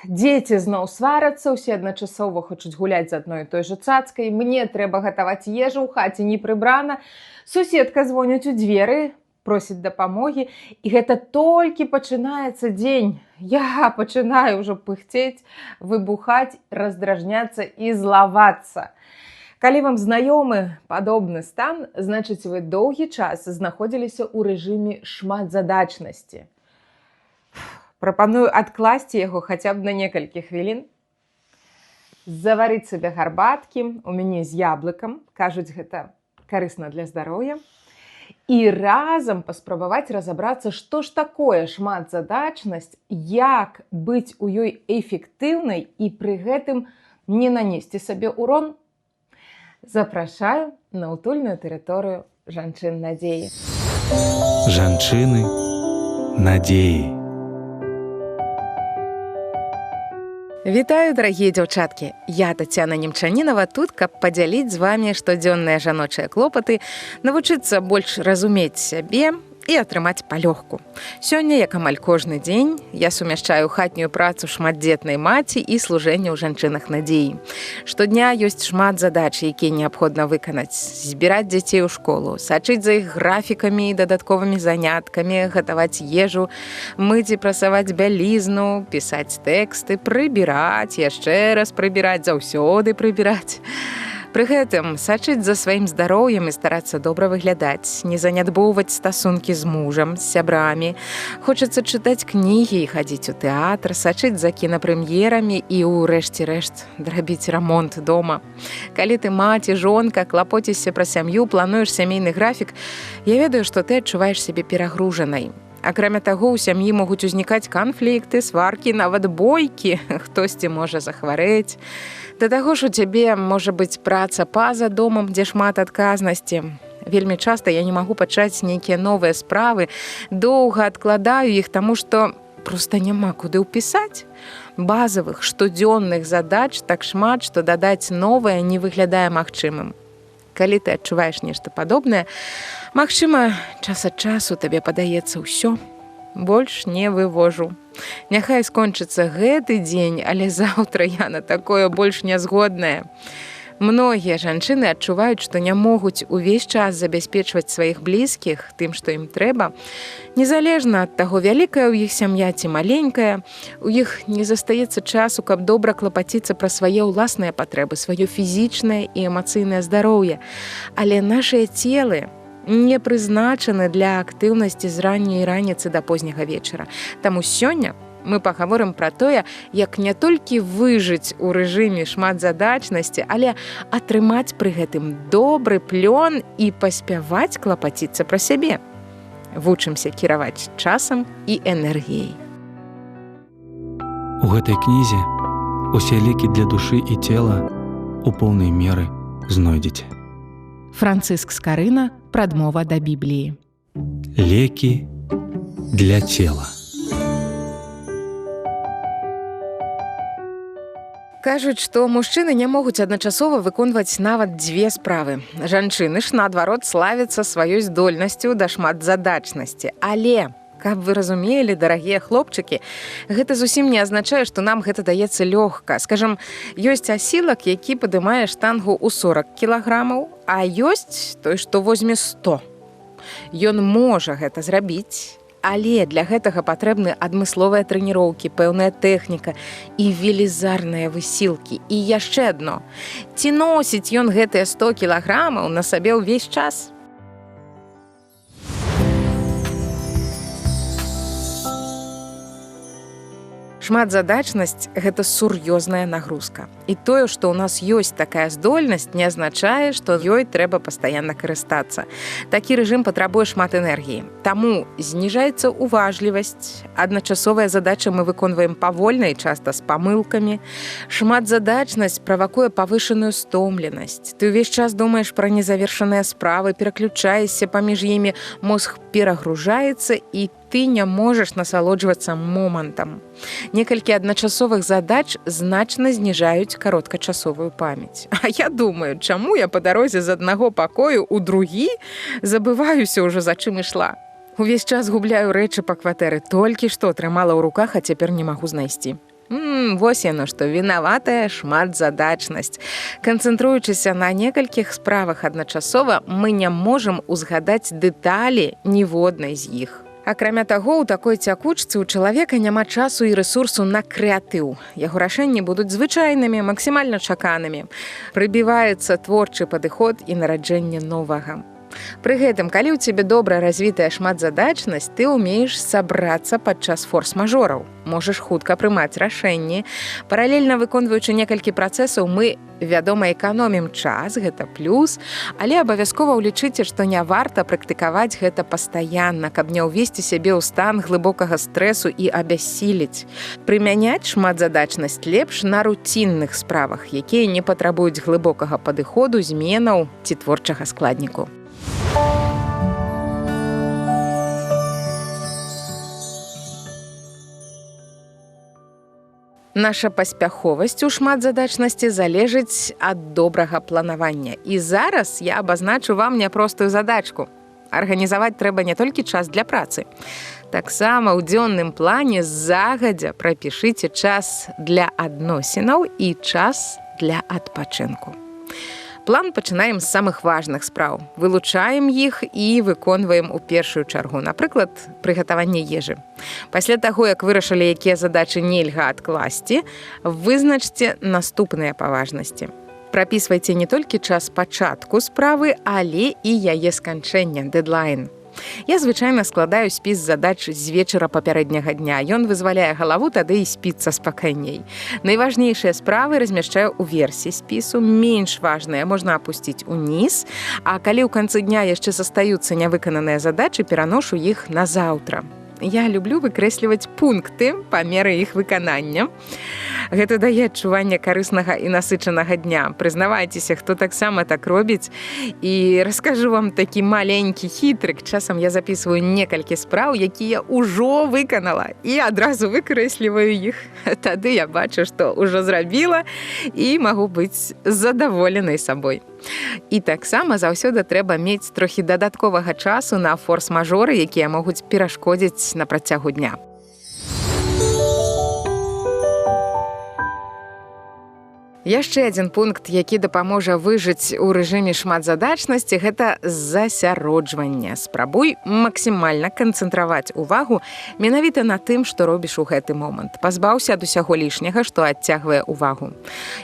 Дзеці зноў сварацца, усе адначасова хочуць гуляць з адной і той жа цацкай. Мне трэба гатаваць ежу, ў хаце не прыбрана. Суседка звоніць у дзверы, просіць дапамогі. І гэта толькі пачынаецца дзень. Я пачынаю ўжо пыхцець, выбухаць, раздражняцца і злавацца. Калі вам знаёмы падобны стан, значыць вы доўгі час знаходзіліся ў рэжыме шматзадачнасці. Прапаную адкласці яго хаця б на некалькі хвілін. Заварыць сабе гарбаткі, у мяне з яблыкам, кажуць, гэта карысна для здароўя. І разам паспрабаваць разабрацца, што ж такое шматзадачнасць, як быць у ёй эфектыўнай і пры гэтым не нанесці сабе ўрон. Запрашаю на утульную тэрыторыю жанчын надзеі. Жанчыны надзеі. Вітаю, дарагія дзяўчаткі! Я Тацяна Немчанінава тут, каб падзяліць з вамі штодзённыя жаночыя клопаты, навучыцца больш разумець сябе і атрымаць палёгку. Сёння, як амаль кожны дзень, я сумяшчаю хатнюю працу шматдзетнай маці і служэнне ў жанчынах надзеі. Штодня ёсць шмат задач, якія неабходна выканаць. Збіраць дзяцей у школу, сачыць за іх графікамі і дадатковымі заняткамі, гатаваць ежу, мыць і прасаваць бялізну, пісаць тэксты, прыбіраць, яшчэ раз прыбіраць, заўсёды прыбіраць. Пры гэтым сачыць за сваім здароўем і старацца добра выглядаць, не занядбоўваць стасункі з мужам, з сябрамі. Хочацца чытаць кнігі і хадзіць у тэатр, сачыць за кінапрэм'ерамі і, у рэшце рэшт, драбіць рамонт дома. Калі ты маці, жонка, клапоцішся пра сям'ю, плануеш сямейны графік, я ведаю, што ты адчуваеш сябе перагружанай. Акрамя таго, у сям'і могуць узнікаць канфлікты, сваркі, нават бойкі, хтосьці можа захварэць. Да таго ж у цябе можа быць праца па-за домам, дзе шмат адказнасці. Вельмі часта я не магу пачаць нейкія новыя справы, доўга адкладаю іх, таму што проста няма куды ўпісаць. Базавых, штодзённых задач так шмат, што дадаць новае не выглядае магчымым. Калі ты адчуваеш нешта падобнае, магчыма, час ад часу табе падаецца ўсё. Больш не вывожу. Няхай скончыцца гэты дзень, але заўтра я на такое больш не згодная. Многія жанчыны адчуваюць, што не могуць увесь час забяспечваць сваіх блізкіх тым, што ім трэба. Незалежна ад таго, вялікая ў іх сям'я ці маленькая, у іх не застаецца часу, каб добра клапаціцца пра свае ўласныя патрэбы, сваё фізічнае і эмацыйнае здароўе. Але нашыя целы не прызначаны для актыўнасці з ранняй раніцы да позняга вечара. Таму сёння мы пагаворым пра тое, як не толькі выжыць у рэжыме шматзадачнасці, але атрымаць пры гэтым добры плён і паспяваць клапаціцца пра сябе. Вучымся кіраваць часам і энергіяй. У гэтай кнізе усе лекі для душы і цела у поўнай меры знойдзеце. Францыск Скарына. Прадмова да Бібліі. Лекі для цела. Кажуць, што мужчыны не могуць адначасова выконваць нават дзве справы. Жанчыны ж, наадварот, славяцца сваёй здольнасцю да шматзадачнасці. Але, каб вы разумелі, дарагія хлопчыкі, гэта зусім не азначае, што нам гэта даецца лёгка. Скажам, ёсць асілак, які падымае штангу ў 40 кілаграмаў, а ёсць той, што возьме 100. Ён можа гэта зрабіць, але для гэтага патрэбны адмысловыя трэніроўкі, пэўная тэхніка і велізарныя высілкі. І яшчэ адно. Ці носіць ён гэтыя 100 кілаграмаў на сабе ўвесь час? Шматзадачнасць – гэта сур'ёзная нагрузка. І тое, што ў нас ёсць такая здольнасць, не азначае, што ёй трэба пастаянна карыстацца. Такі рэжым патрабуе шмат энергіі. Таму зніжаецца уважлівасць, адначасовыя задачы мы выконваем павольна і часта з памылкамі. Шматзадачнасць правакуе павышаную стомленасць. Ты ўвесь час думаеш пра незавершаныя справы, пераключаешся паміж імі, мозг перагружаецца і ты не можаш насалоджвацца момантам. Некалькі адначасовых задач значна зніжаюць кароткачасовую памяць. А я думаю, чаму я па дарозе з аднаго пакою ў другі забываюся ўжо, за чым ішла. Увесь час губляю рэчы па кватэры, толькі што трымала ў руках, а цяпер не магу знайсці. Вось яно, што вінаватая шматзадачнасць. Канцэнтруючыся на некалькіх справах адначасова, мы не можам узгадаць дэталі ніводнай з іх. Акрамя таго, у такой цякучцы ў чалавека няма часу і рэсурсу на крэатыў. Яго рашэнні будуць звычайнымі, максімальна чаканымі. Прыбіваецца творчы падыход і нараджэнне новага. Пры гэтым, калі ў цябе добра развітая шматзадачнасць, ты ўмееш сабрацца падчас форс-мажораў. Можаш хутка прымаць рашэнні. Паралельна выконваючы некалькі працэсаў, мы, вядома, эканомім час, гэта плюс, але абавязкова ўлічыце, што не варта практыкаваць гэта пастаянна, каб не ўвесці сябе ў стан глыбокага стрэсу і абяссіліць. Прымяняць шматзадачнасць лепш на руцінных справах, якія не патрабуюць глыбокага падыходу, зменаў ці творчага складніку. Наша паспяховасць у шматзадачнасці залежыць ад добрага планавання. І зараз я абазначу вам няпростую задачку. Арганізаваць трэба не толькі час для працы. Таксама ў дзённым плане загадзя прапішыце час для адносінаў і час для адпачынку. План пачынаем з самых важных спраў. Вылучаем іх і выконваем у першую чаргу. Напрыклад, прыгатаванне ежы. Пасля таго, як вырашылі, якія задачы нельга адкласці, вызначце наступныя па важнасці. Прапісвайце не толькі час пачатку справы, але і яе сканчэння, дэдлайн. Я звычайна складаю спіс задач з вечара папярэдняга дня. Ён вызваляе галаву, тады і спіцца спакайней. Найважнейшыя справы размяшчаю ў версі спісу, менш важныя можна апусціць уніз, а калі ў канцы дня яшчэ застаюцца нявыкананыя задачы, пераношу іх на заўтра. Я люблю выкрэсліваць пункты па меры іх выканання. Гэта дае адчуванне карыснага і насычанага дня. Прызнавайцеся, хто таксама так робіць. І раскажу вам такі маленькі хітрык. Часам я записываю некалькі спраў, якія ўжо выканала, і адразу выкрэсліваю іх. Тады я бачу, што ўжо зрабіла, і магу быць задаволенай сабой. І таксама заўсёды трэба мець трохі дадатковага часу на форс-мажоры, якія могуць перашкодзіць на працягу дня. Яшчэ адзін пункт, які дапаможа выжыць у рэжыме шматзадачнасці, гэта засяроджванне. Спрабуй максімальна канцэнтраваць увагу менавіта на тым, што робіш у гэты момант. Пазбаўся ад усяго лішняга, што адцягвае увагу.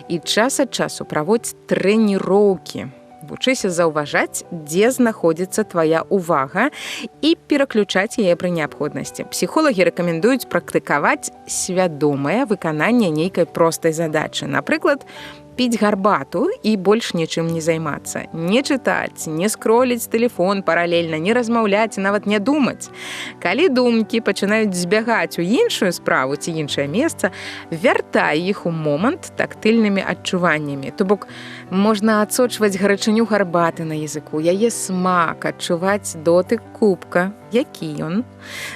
І час ад часу праводзь трэніроўкі. Вучыся заўважаць, дзе знаходзіцца твая ўвага і пераключаць яе пры неабходнасці. Псіхолагі рэкамендуюць практыкаваць свядомае выкананне нейкай простай задачы. Напрыклад, піць гарбату і больш нічым не займацца. Не чытаць, не скроліць тэлефон паралельна, не размаўляць, нават не думаць. Калі думкі пачынаюць збягаць у іншую справу ці іншае месца, вяртай іх у момант тактыльнымі адчуваннямі. То бок, можна адсочваць гарачыню гарбаты на языку, яе смак, адчуваць дотык кубка, які ён.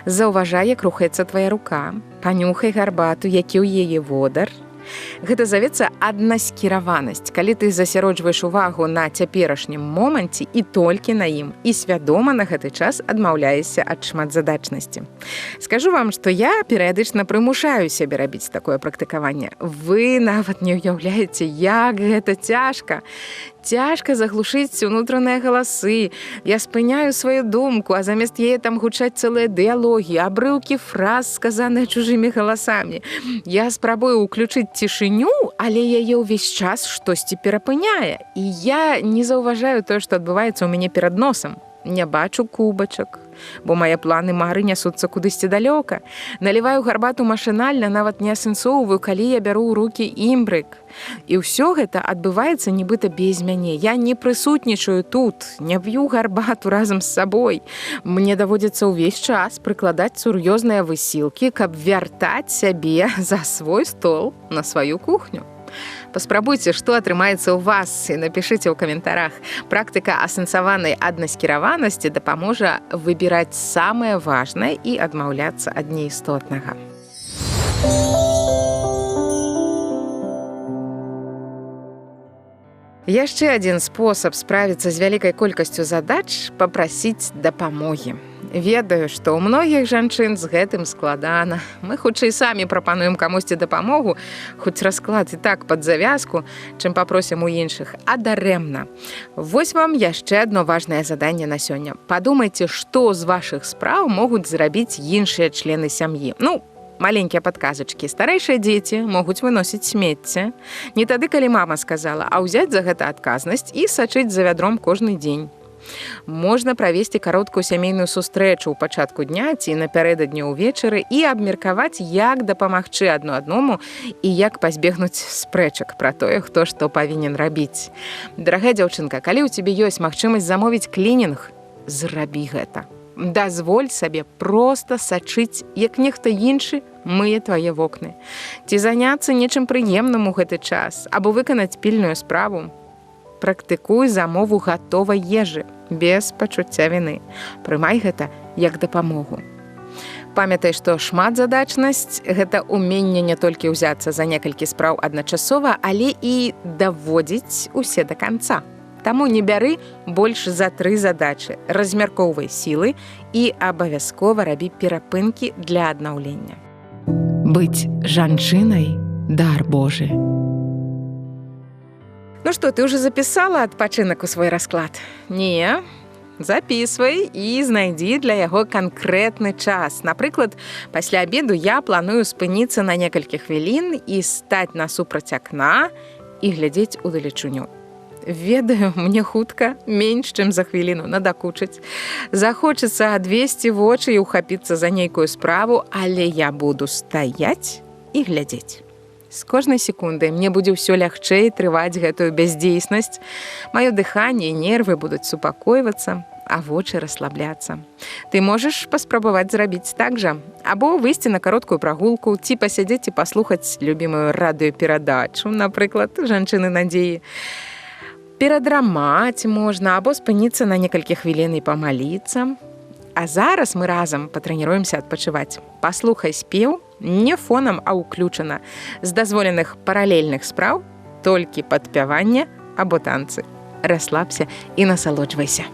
Заўважай, як рухаецца твая рука. Панюхай гарбату, які ў яе водар. Гэта завецца аднаскіраванасць, калі ты засяроджваеш увагу на цяперашнім моманце і толькі на ім, і свядома на гэты час адмаўляешся ад шматзадачнасці. Скажу вам, што я перыядычна прымушаю сябе рабіць такое практыкаванне. Вы нават не ўяўляеце, як гэта цяжка. Цяжка заглушыць унутраныя галасы. Я спыняю сваю думку, а замест яе там гучаць цэлыя дыялогі, абрыўкі фраз, сказаныя чужымі галасамі. Я спрабую ўключыць цішыню, але яе ўвесь час штосьці перапыняе. І я не заўважаю тое, што адбываецца ў мяне перад носам. Не бачу кубачак, бо мае планы мары нясуцца кудысьці далёка. Наліваю гарбату машынальна, нават не асэнсоўваю, калі я бяру ў рукі імбрык. І ўсё гэта адбываецца нібыта без мяне. Я не прысутнічаю тут, не п'ю гарбату разам з сабой. Мне даводзіцца ўвесь час прыкладаць сур'ёзныя высілкі, каб вяртаць сябе за свой стол на сваю кухню. Паспрабуйце, што атрымаецца ў вас, і напішыце ў каментарах. Практыка асэнсаванай аднаскіраванасці дапаможа выбіраць самае важнае і адмаўляцца ад неістотнага. Яшчэ адзін спосаб справіцца з вялікай колькасцю задач – папрасіць дапамогі. Ведаю, што ў многіх жанчын з гэтым складана. Мы хутчэй самі прапануем камусьці дапамогу, хоць расклад і так пад завязку, чым папросім у іншых, а дарэмна. Вось вам яшчэ адно важнае заданне на сёння. Падумайце, што з вашых спраў могуць зрабіць іншыя члены сям'і. Маленькія падказачкі. Старэйшыя дзеці могуць выносіць смецце. Не тады, калі мама сказала, а ўзяць за гэта адказнасць і сачыць за вядром кожны дзень. Можна правесці кароткую сямейную сустрэчу ў пачатку дня ці напярэдадні ўвечары і абмеркаваць, як дапамагчы адно адному і як пазбегнуць спрэчак пра тое, хто што павінен рабіць. Дарагая дзяўчынка, калі ў цябе ёсць магчымасць замовіць клінінг, зрабі гэта. Дазволь сабе проста сачыць, як нехта іншы мые твае вокны. Ці заняцца нечым прыемным у гэты час, або выканаць пільную справу. Практыкуй замову гатовай ежы, без пачуцця віны. Прымай гэта як дапамогу. Памятай, што шматзадачнасць – гэта уменне не толькі ўзяцца за некалькі спраў адначасова, але і даводзіць усе да канца. Таму не бяры больш за 3 задачы, размяркоўвай сілы і абавязкова рабі перапынкі для аднаўлення. Быць жанчынай – дар Божы. Ну што, ты ўжо запісала адпачынак у свой расклад? Не, запісвай і знайдзі для яго канкрэтны час. Напрыклад, пасля абеду я планую спыніцца на некалькі хвілін і стаць насупраць акна і глядзець удалечыню. Ведаю, мне хутка, менш, чым за хвіліну, надакучыць. Захочацца адвесці вочы і ухапіцца за нейкую справу, але я буду стаяць і глядзець. З кожнай секундай мне будзе ўсё лягчэй трываць гэтую бяздзейснасць. Маё дыханне і нервы будуць супакойвацца, а вочы расслабляцца. Ты можаш паспрабаваць зрабіць так жа, або выйсці на кароткую прагулку, ці пасядзець і паслухаць любімую радыёперадачу, напрыклад, «Жанчыны надзеі». Перадрамаць можна, або спыніцца на некалькі хвілін і памаліцца. А зараз мы разам патрэніруемся адпачываць. Паслухай спеў, не фонам, а ўключана. З дазволеных паралельных спраў толькі падпяванне або танцы. Расслабся і насалоджвайся.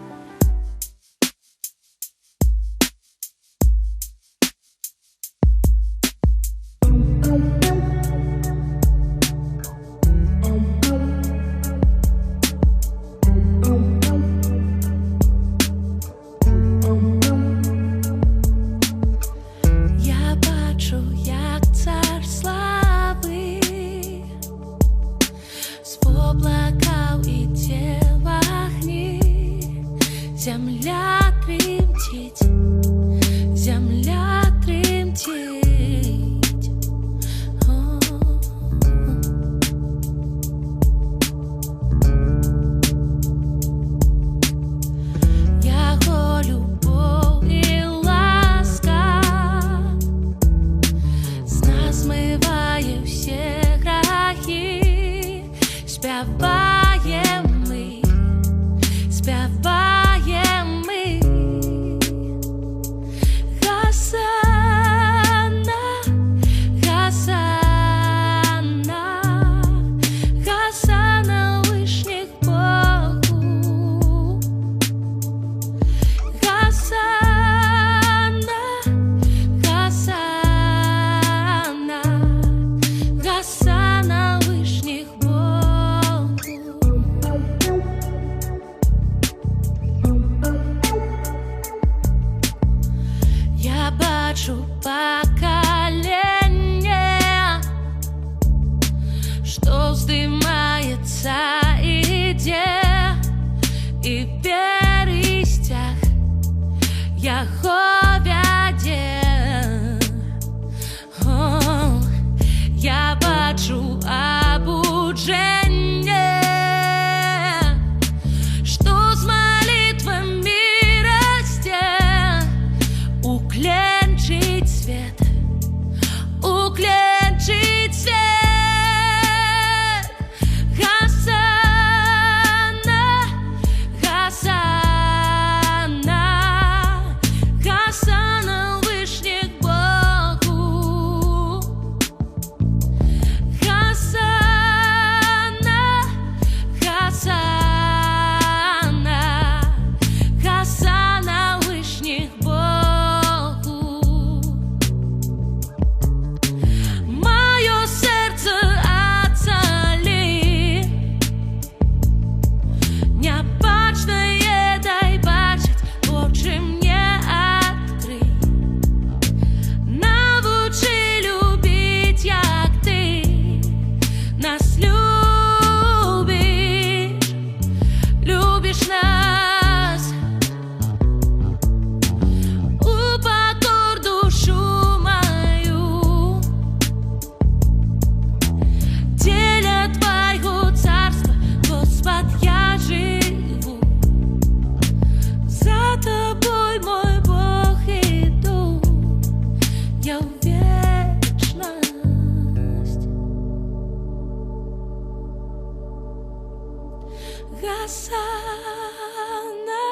Гасана,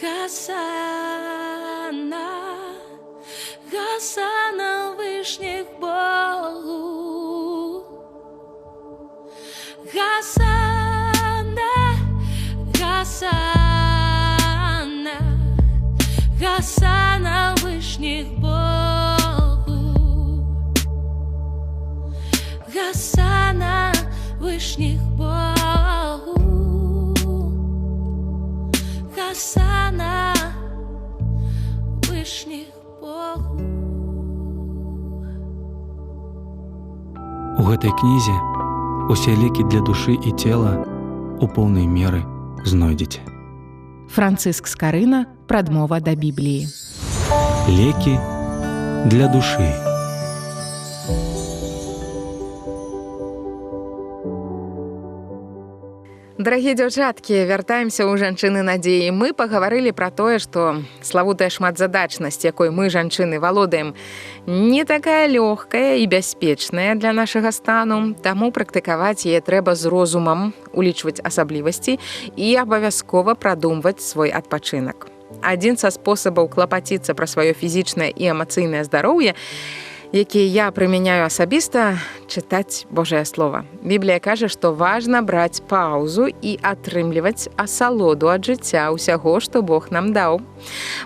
Гасана, Гасана вишніх Богу. Гасана, Гасана, Гасана вишніх Богу. Гасана вишніх Богу. Гасана вишніх Богу. У гэтай кнізе усе лекі для душы і цела у поўнай меры знойдзеце. Францыск Скарына. Прадмова да Бібліі. Лекі для душы. Дарагія дзяўчаткі, вяртаемся ў жанчыны надзеі. Мы пагаварылі пра тое, што славутая шматзадачнасць, якой мы, жанчыны, валодаем, не такая лёгкая і бяспечная для нашага стану, таму практыкаваць яе трэба з розумам, улічваць асаблівасці і абавязкова прадумваць свой адпачынак. Адзін са спосабаў клапаціцца пра сваё фізічнае і эмацыйнае здароўе, якія я прымяняю асабіста, чытаць Божае Слова. Біблія кажа, што важна браць паўзу і атрымліваць асалоду ад жыцця ўсяго, што Бог нам даў.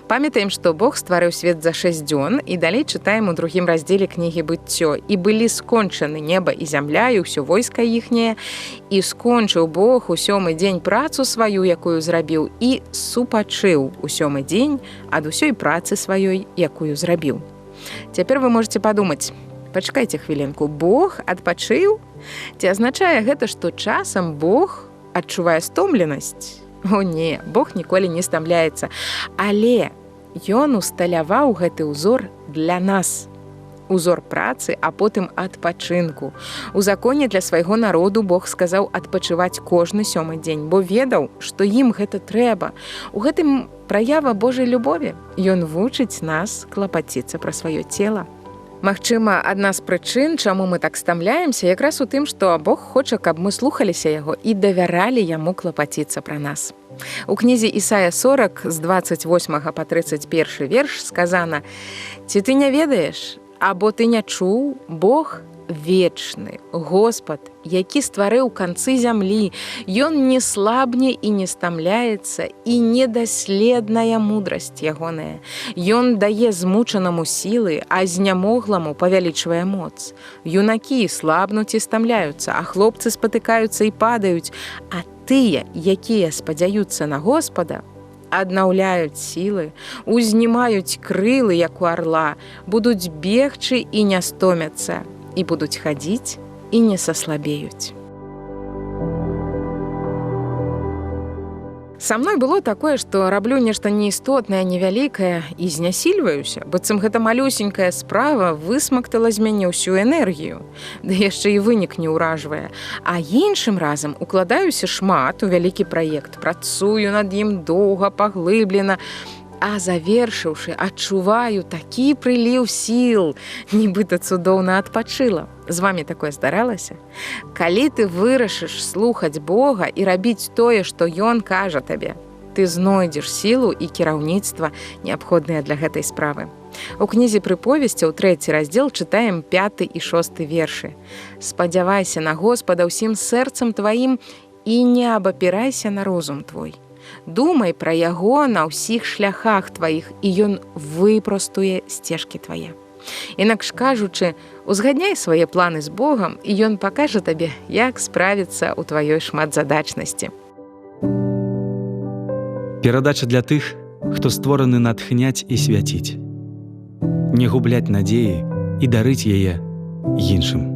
Памятаем, што Бог стварыў свет за 6 дзён, і далей чытаем у 2 раздзеле кнігі «Быццё». «І былі скончаны неба і зямля, і ўсё войска іхняе, і скончыў Бог у 7-й дзень працу сваю, якую зрабіў, і супачыў у 7-й дзень ад усёй працы сваёй, якую зрабіў». Цяпер вы можете падумаць, пачакайце хвілінку, Бог адпачыў? Ці азначае гэта, што часам Бог адчувае стомленасць? О не, Бог ніколі не стамляецца. Але Ён усталяваў гэты ўзор для нас. Узор працы, а потым адпачынку. У законе для свайго народу Бог сказаў адпачываць кожны 7-й дзень, бо ведаў, што ім гэта трэба. У гэтым праява Божай любові. Ён вучыць нас клапаціцца пра сваё цела. Магчыма, адна з прычын, чаму мы так стамляемся, якраз у тым, што Бог хоча, каб мы слухаліся яго і давяралі яму клапаціцца пра нас. У кнізе Ісая 40 з 28 па 31 верш сказана: «Ці ты не ведаеш, або ты не чуў, Бог вечны, Господ, які стварыў канцы зямлі, Ён не слабне і не стамляецца, і недаследная мудрасць ягоная. Ён дае змучанаму сілы, а знямогламу павялічвае моц. Юнакі слабнуць і стамляюцца, а хлопцы спатыкаюцца і падаюць, а тыя, якія спадзяюцца на Господа, аднаўляюць сілы, узнімаюць крылы, як у арла, будуць бегчы і не стомяцца, і будуць хадзіць і не саслабеюць». Са мной было такое, што раблю нешта неістотнае, невялікае і знясільваюся, быццам гэта малюсенькая справа высмактала з мяне ўсю энергію, ды яшчэ і вынік не ўражвае. А іншым разам укладаюся шмат у вялікі праект, працую над ім доўга, паглыблена, а завершыўшы, адчуваю такі прыліў сіл, нібыта цудоўна адпачыла. З вамі такое здаралася? Калі ты вырашыш слухаць Бога і рабіць тое, што Ён кажа табе, ты знойдзеш сілу і кіраўніцтва, неабходныя для гэтай справы. У кнізе прыповесцяў 3 раздзел чытаем 5 і 6 вершы. «Спадзявайся на Господа ўсім сэрцам тваім і не абапірайся на розум твой. Думай пра яго на ўсіх шляхах тваіх, і ён выпрастуе сцежкі твае». Інакш кажучы, узгадняй свае планы з Богам, і ён пакажа табе, як справіцца ў тваёй шматзадачнасці. Перадача для тых, хто створаны натхняць і свяціць. Не губляць надзеі і дарыць яе іншым.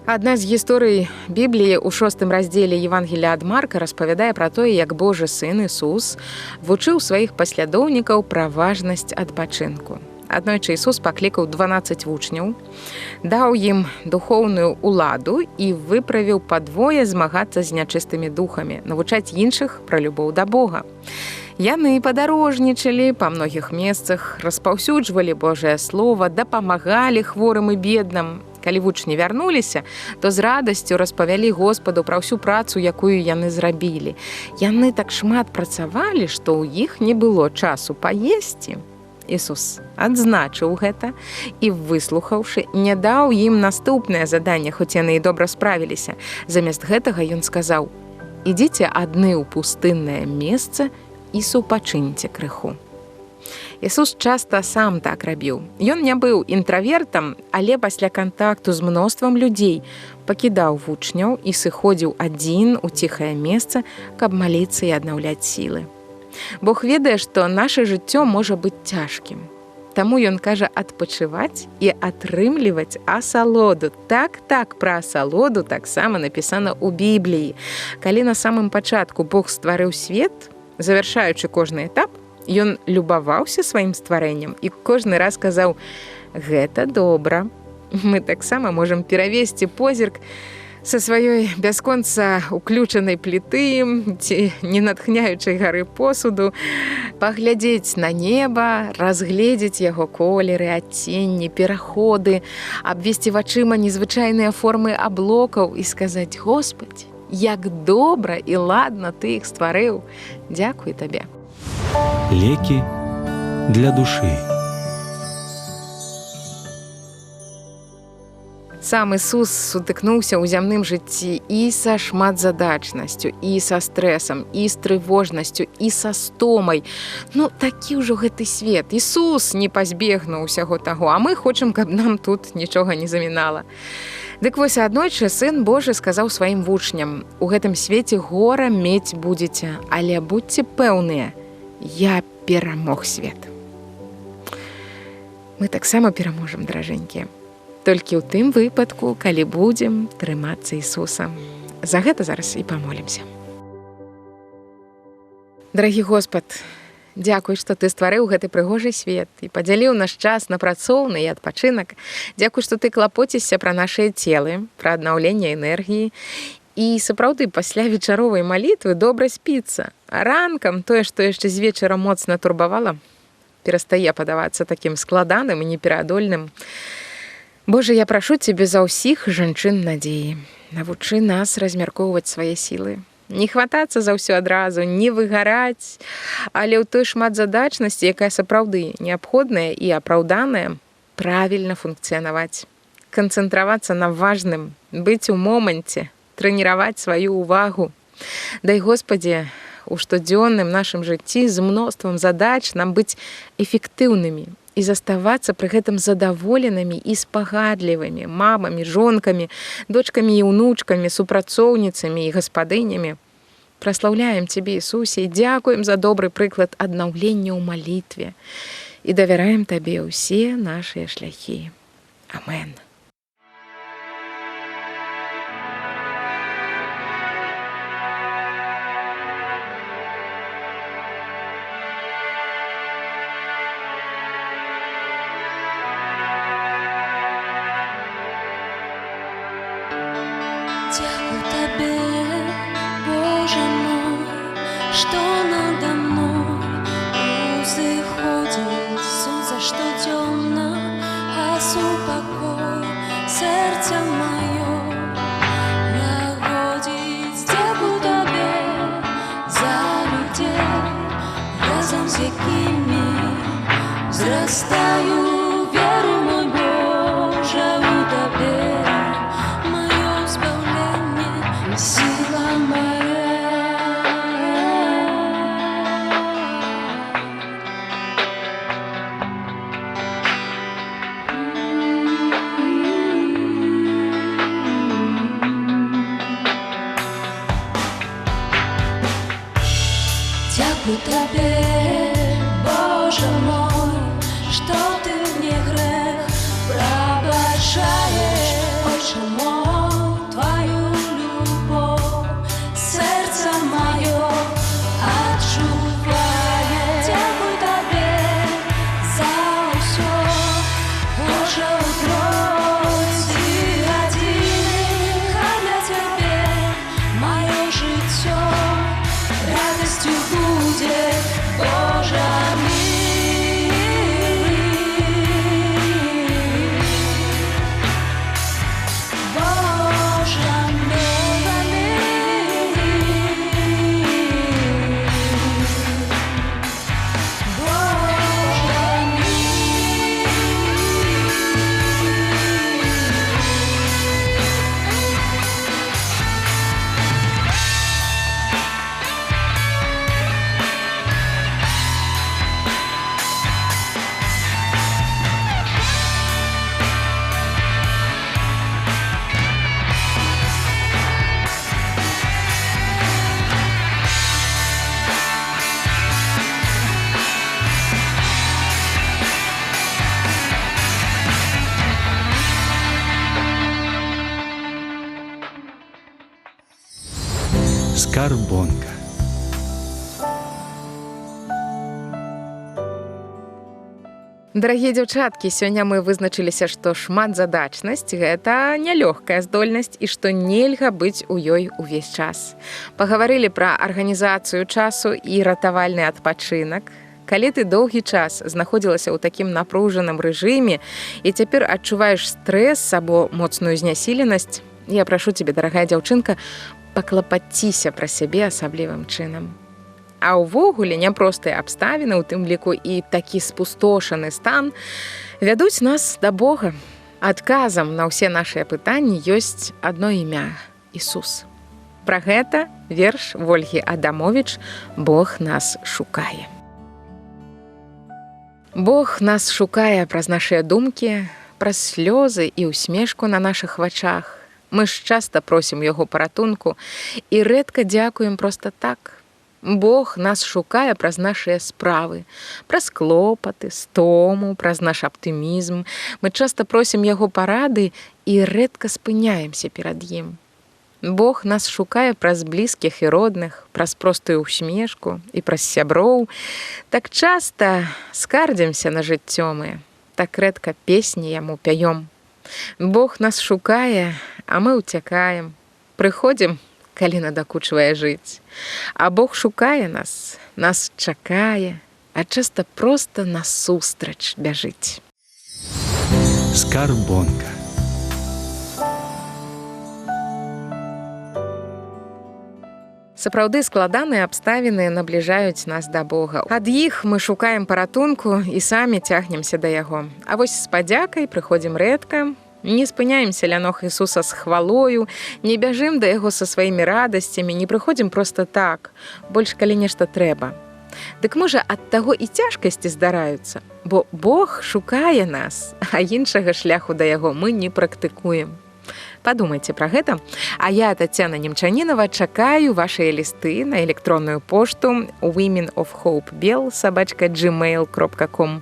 Адна з гісторый Бібліі ў 6 раздзеле Евангелія ад Марка распавядае пра тое, як Божы сын Ісус вучыў сваіх паслядоўнікаў пра важнасць адпачынку. Аднойчы Ісус паклікаў 12 вучняў, даў ім духоўную ўладу і выправіў падвое змагацца з нячыстымі духамі, навучаць іншых пра любоў да Бога. Яны падарожнічалі па многіх месцах, распаўсюджвалі Божае Слова, дапамагалі хворым і бедным. Калі вучні вярнуліся, то з радасцю распавялі Господу пра ўсю працу, якую яны зрабілі. Яны так шмат працавалі, што ў іх не было часу паесці. Ісус адзначыў гэта і, выслухаўшы, не даў ім наступнае заданне, хоць яны і добра справіліся. Замест гэтага ён сказаў: «Ідзіце адны ў пустыннае месца і супачыньце крыху». Ісус часта сам так рабіў. Ён не быў інтравертам, але пасля кантакту з мноствам людзей пакідаў вучняў і сыходзіў адзін у ціхае месца, каб маліцца і аднаўляць сілы. Бог ведае, што наша жыццё можа быць цяжкім. Таму ён кажа адпачываць і атрымліваць асалоду. Так, пра асалоду таксама напісана ў Бібліі. Калі на самым пачатку Бог стварыў свет, завяршаючы кожны этап, ён любаваўся сваім стварэннем і кожны раз казаў: «Гэта добра». Мы таксама можам перавесці позірк са сваёй бясконца уключанай пліты ці ненатхняючай гары посуду, паглядзець на неба, разгледзець яго колеры, адценні, пераходы, абвесці вачыма незвычайныя формы аблокаў і сказаць: «Господь, як добра і ладна ты іх стварыў. Дзякуй табе». Лекі для душы. Сам Ісус сутыкнуўся ў зямным жыцці і са шматзадачнасцю, і са стрэсам, і з трывожнасцю, і са стомай. Такі ўжо гэты свет. Ісус не пазбегнуў усяго таго, а мы хочам, каб нам тут нічога не замінала. Дык вось аднойчы Сын Божы сказаў сваім вучням: «У гэтым свеце гора мець будзеце, але будзьце пэўныя, я перамог свет». Мы таксама пераможам, даражэнькія. Толькі ў тым выпадку, калі будзем трымацца Ісуса. За гэта зараз і памолімся. Дарагі Господ, дзякуй, што ты стварыў гэты прыгожы свет і падзяліў наш час на працоўны і адпачынак. Дзякуй, што ты клапоцішся пра нашыя целы, пра аднаўленне энергіі. І сапраўды, пасля вечаровай малітвы добра спіцца. А ранкам тое, што яшчэ з вечара моцна турбавала, перастае падавацца такім складаным і непераадольным. Божа, я прашу Цябе за ўсіх жанчын надзеі. Навучы нас размяркоўваць свае сілы. Не хватацца за ўсё адразу, не выгараць, але ў той шматзадачнасці, якая сапраўды неабходная і апраўданая, правільна функцыянаваць. Канцэнтравацца на важным, быць у моманце, трэніраваць сваю ўвагу. Дай, Господзе, у штодзённым нашым жыцці з мноствам задач нам быць эфектыўнымі і заставацца пры гэтым задаволенымі і спагадлівымі мамамі, жонкамі, дочкамі і ўнучкамі, супрацоўніцамі і гаспадынямі. Праслаўляем Цябе, Ісусе, і дзякуем за добры прыклад аднаўлення ў малітве. І давяраем Табе ўсе нашыя шляхі. Амен. Дякую Табе, Боже мой, што надо мной узыходзіць сонца штодзённа, а супакой сэрца маё лагодзіць. Дякую Табе за людзей, разам з якімі зрастаю. Веру, мой Божа, у Табе сила моя. Дякую Табе, Боже мой, што Ты мне грэх прабачаеш, Отче мой, Твою сердце мое отчувает. Дякую Табе за усё, Боже, утройцы годины, хай для Тебе мое жыццё радостью будет, Боже милый. Скарбонка. Дарагія дзяўчаткі, сёння мы вызначыліся, што шматзадачнасць – гэта нялёгкая здольнасць і што нельга быць у ёй увесь час. Пагаварылі пра арганізацыю часу і ратавальны адпачынак. Калі ты доўгі час знаходзілася ў такім напружаным рэжыме і цяпер адчуваеш стрэс або моцную знясіленасць, я прашу цябе, дарагая дзяўчынка, паклапаціся пра сябе асаблівым чынам. А ўвогуле няпростыя абставіны, у тым ліку і такі спустошаны стан, вядуць нас да Бога. Адказам на ўсе нашыя пытанні ёсць адно імя – Ісус. Пра гэта верш Вольгі Адамовіч «Бог нас шукае». Бог нас шукае праз нашыя думкі, праз слёзы і усмешку на нашых вачах. Мы ж часта просім яго паратунку і рэдка дзякуем проста так. Бог нас шукае праз нашыя справы, праз клопаты, стому, праз наш аптымізм. Мы часта просім яго парады і рэдка спыняемся перад ім. Бог нас шукае праз блізкіх і родных, праз простую усмешку і праз сяброў. Так часта скардзімся на жыццё мы, так рэдка песні яму пяём. Бог нас шукае, а мы ўцякаем, прыходзім, калі надакучвае жыць. А Бог шукае нас, нас чакае, а часта проста насустрач бяжыць. Скарбонка. Сапраўды складаныя абставіны набліжаюць нас да Бога. Ад іх мы шукаем паратунку і самі цягнемся да яго. А вось з падзякай прыходзім рэдка, не спыняемся ля ног Ісуса з хвалою, не бяжым да яго са сваімі радасцямі, не прыходзім проста так, больш калі нешта трэба. Дык можа ад таго і цяжкасці здараюцца, бо Бог шукае нас, а іншага шляху да яго мы не практыкуем. Падумайце пра гэта. А я, Тацяна Немчанінава, чакаю вашыя лісты на электронную пошту womenofhopebell@gmail.com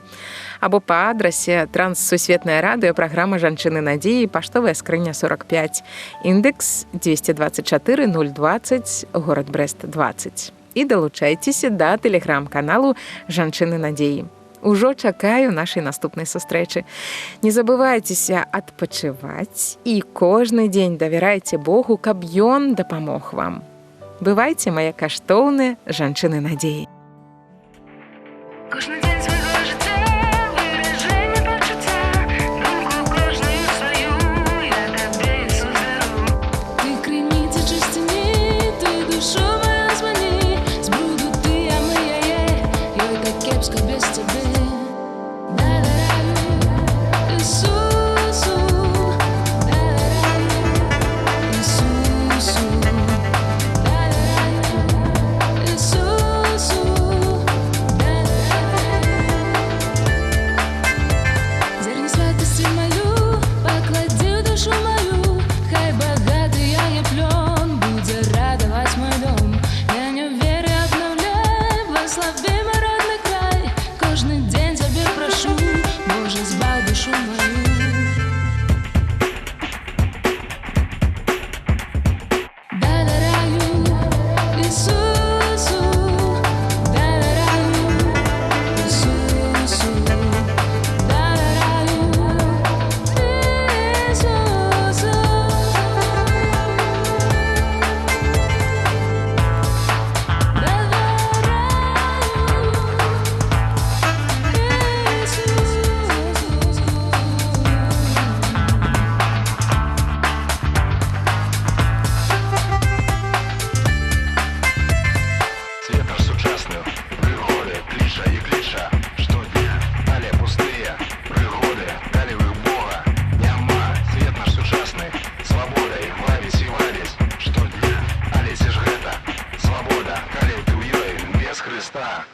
або па адрасе Транссусветная радыё, праграма «Жанчыны надзеі», паштовая скрыня 45, індекс 224 020, горад Брэст 20. І далучайцеся да тэлеграм-каналу «Жанчыны надзеі». Ужо чакаю нашай наступнай сустрэчы. Не забывайцеся адпачываць і кожны дзень давярайце Богу, каб ён дапамог вам. Бывайце, мае каштоўныя жанчыны надзеі. Кожны дзень свайго жыцця выражэнне пачуцця, думку кожную сваю я табе, Ісус, дарую. Ты крыніца чысціні, ты душу мою звані, з бруду ты, а мы яе, ёй как кепска без цябе. Христа.